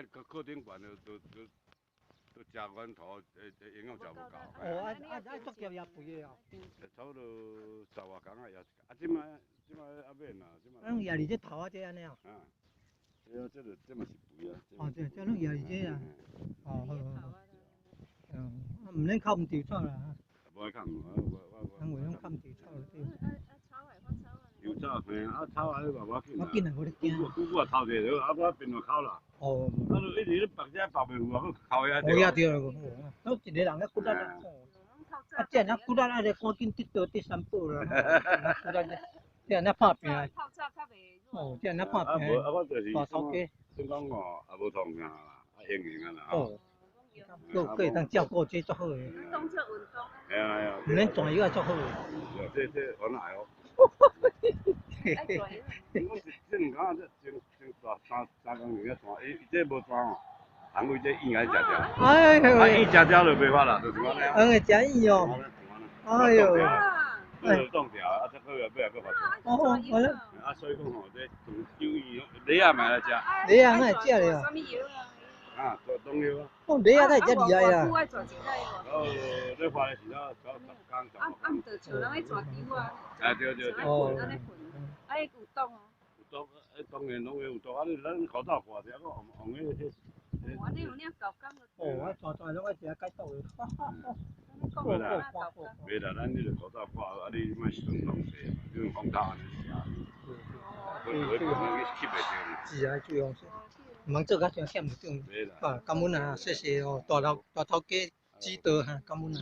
尼靠顶悬都食源头，营养食无够。哦，足条也肥的哦。差不多10外工啊，也啊，即摆还免啦，即摆。咱夜里这头啊，这安尼哦。啊，这嘛是肥啊。哦，这拢夜里这啊。哦，好。唔免靠唔地草啦。无爱看，咱为拢靠地草对。油炒嘿，啊炒啊，你嘛无要紧啦。我紧啊，我咧惊。久啊炒者了，啊我边路烤啦。哦。啊，就一直咧绑遮绑袂赴啊，佮烤遐着。哦，也对了，都一个人咧骨力啦。啊，这那骨力啊，咧赶紧得到第三宝啦。骨力咧，这那拍拼。哦，这那拍拼。我就是大头家。算讲哦，也无创啥啦，啊闲闲啊啦。哦。佫会当照顾这足好诶。当做运动。系啊。唔免转油也足好诶。这很爱哦。这两工真三工年啊转，伊这无转哦，行为这硬爱食食。哎呦。啊，硬食食就袂法啦，就是安尼。会食硬哦。哎呦。冻掉，啊，这个尾个发出。哦，好了。啊，所以讲吼，这油鱼，你也买来食。你也爱食了。什么油啊？啊，做冻油啊。哦，你也太食厉害啦。你发的时候10工。暗着像人咧抓球啊。啊，对。哦。啊，有冻哦。有冻，当然拢会有冻，啊，咱口罩挂者，我红迄个。我你有领9工了。哦，我抓拢爱食解冻的。袂啦，咱你著口罩挂，啊，你莫伤浪费，你用风头安尼食。会吸袂着。是啊，最好是。唔通做甲伤险唔中。啊，感恩啊，谢谢哦，大头家指导哈，感恩啊。